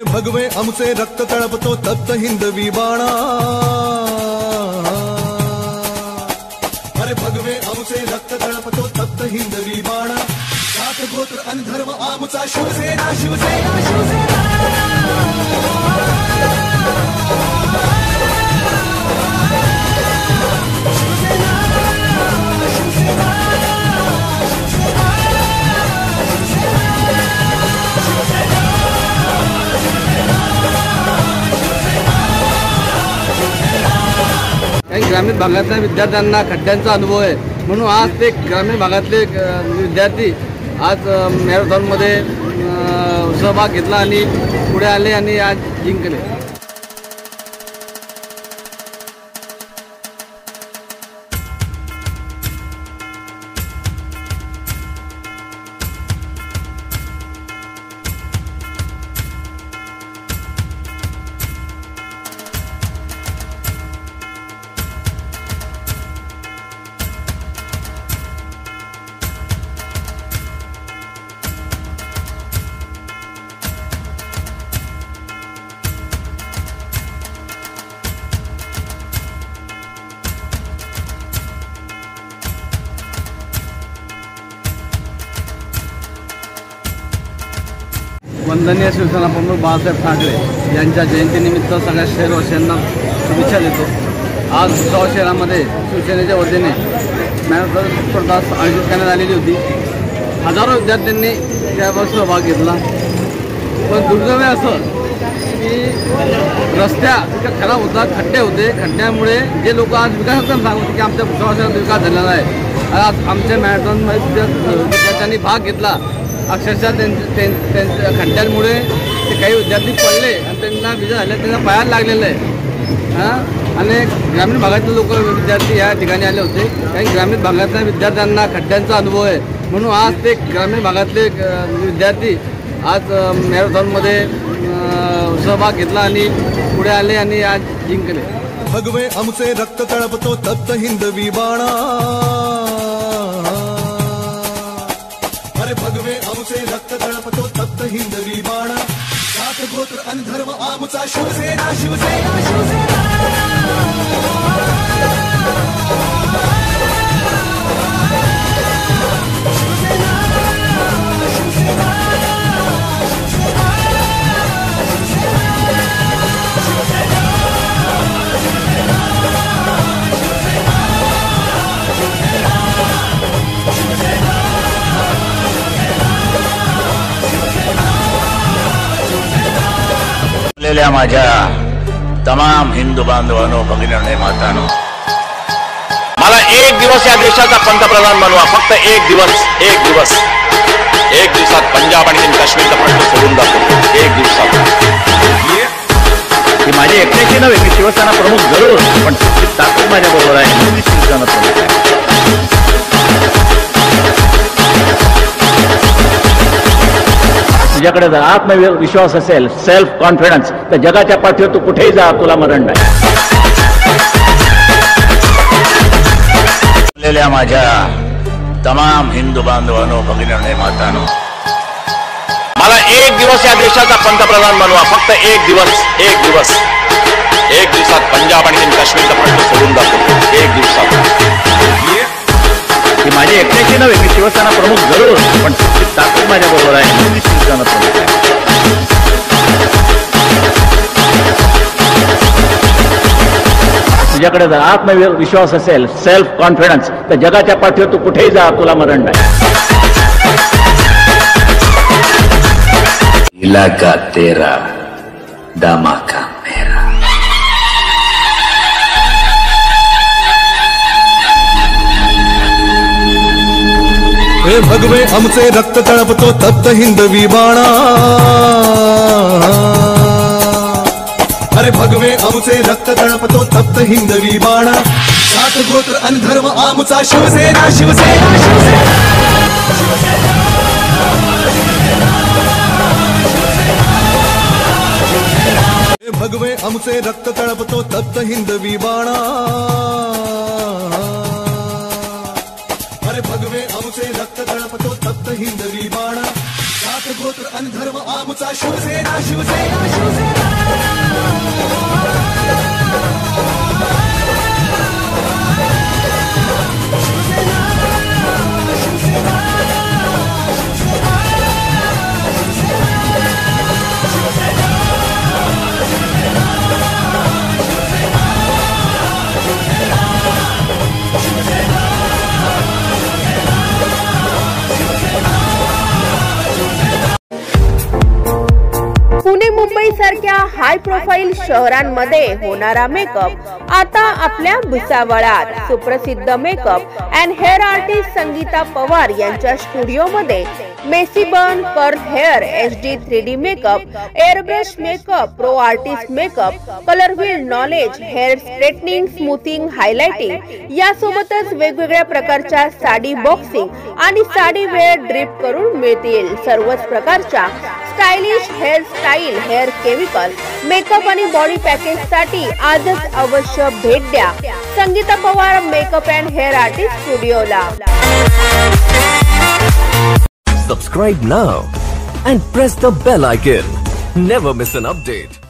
भगवे आमचे रक्त तळपतो तप्त हिंदवी बाणा। अरे भगवे आमचे रक्त तळपतो तप्त हिंदवी बाणा। जात गोत्र आणि धर्म आमचा शिवसेना शिवसेना शिवसेना। काही ग्रामीण भागातल्या विद्यार्थ्यांना खड्ड्यांचा अनुभव आहे, म्हणून आज ते ग्रामीण भागातले विद्यार्थी आज मॅरेथॉनमध्ये सहभाग घेतला आणि पुढे आले आणि आज जिंकले। वंदनीय शिवसेना प्रमुख बाळासाहेब ठाकरे यांच्या जयंतीनिमित्त सगळ्या शहरवासियांना शुभेच्छा देतो। आज भुसावळ शहरामध्ये शिवसेनेच्या वतीने मॅरेथॉन स्पर्धा आयोजित करण्यात आलेली होती। हजारो विद्यार्थ्यांनी त्यावर सहभाग घेतला, पण दुर्दैव असं की रस्त्या इतका खराब होता, खड्डे होते। खड्ड्यामुळे जे लोक आज विकासाचं सांगत होते की आमच्या भुसावळ शहरात विकास झालेला आहे, आज आमच्या मॅरेथॉनमध्ये विद्यार्थ्यांनी भाग घेतला। अक्षरशः त्यांच्या खड्ड्यांमुळे ते काही विद्यार्थी पडले आणि त्यांना विजा झाल्या, त्यांना पायाला लागलेलं आहे। आणि ग्रामीण भागातले लोक विद्यार्थी या ठिकाणी आले होते। काही ग्रामीण भागातल्या विद्यार्थ्यांना खड्ड्यांचा अनुभव आहे, म्हणून आज ते ग्रामीण भागातले विद्यार्थी आज मॅरेथॉनमध्ये सहभाग घेतला आणि पुढे आले आणि आज जिंकले। भगवे आमचे रक्त तळपतो तप्त हिंदवी बाणा। अरे भगवे आमचे रक्त तळपतो तप्त हिंदवी बाणा। जात गोत्र आणि धर्म आमचा शिवसेना शिवसेना शिवसेना। माझ्या तमाम हिंदू बांधवांनो, भगिनींनो, मातांनो, मला एक दिवस या देशाचा पंतप्रधान बनवा। फक्त एक दिवस, एक दिवस, एक दिवसात पंजाब आणि काश्मीरचा प्रश्न सोडून दाखवतो। एक दिवसात ही माझी एकट्याची नव्हे, मी शिवसेना प्रमुख जरूर, पण ताकद माझ्या बरोबर आहे, मी शिवसेना प्रमुख आहे। तुझ्याकडे जर आत्मविश्वास असेल, सेल्फ कॉन्फिडन्स, तर जगाच्या पाठीवर तू कुठेही जा, तुला मरण नाही। माझ्या तमाम हिंदू बांधवांनो, भगिनींनो, मातांनो, मला एक दिवस या देशाचा पंतप्रधान बनवा। फक्त एक दिवस, एक दिवस, एक दिवसात पंजाब आणि काश्मीरचा प्रश्न सोडून दाखवतो। एक दिवसात ही माझी एकट्याची नव्हे, मी शिवसेना प्रमुख जरूर, पण ताकद माझ्या बरोबर आहे, मी शिवसेना प्रमुख आहे। तुझ्याकडे जर आत्मविश्वास असेल, सेल्फ कॉन्फिडन्स, तर जगाच्या पाठीवर तू कुठेही जा, तुला मरण नाही। इलाका तेरा, धमाका मेरा। हे भगवे आमचे रक्त तळपतो तप्त हिंदवी बाणा। अरे भगवे आमचे रक्त तळपतो तप्त हिंदवी बाणा। जात गोत्र आणि धर्म आमचा शिवसेना शिवसेना शिवसेना। हे भगवे आमचे रक्त तळपतो तप्त हिंदवी बाणा। अरे भगवे आमचे रक्त तळपतो तप्त हिंदवी बाणा। जात गोत्र आणि धर्म आमचा शिवसेना शिवसेना। मुंबई सारख्या हाय प्रोफाईल शहरांमध्ये होणारा मेकअप आता आपल्या भुसावळात सुप्रसिद्ध makeup and hair artist Sangeeta Pawar यांच्या स्टुडिओमध्ये messy bun, curl hair, HD 3D makeup, airbrush makeup, pro artist makeup, colour wheel knowledge, hair straightening, smoothing, highlighting यासोबतच वेगवेगळ्या प्रकारच्या साडी बॉक्सिंग आणि साडी वेअर ड्रिप करून मिळतील. सर्वच प्रकारच्या stylish hairstyle, hair chemical, makeup आणि बॉडी पॅकेज साठी आजच अवश्य भेट द्या Sangeeta Pawar makeup and hair artist स्टुडिओला. Subscribe now and press the bell icon. Never miss an update.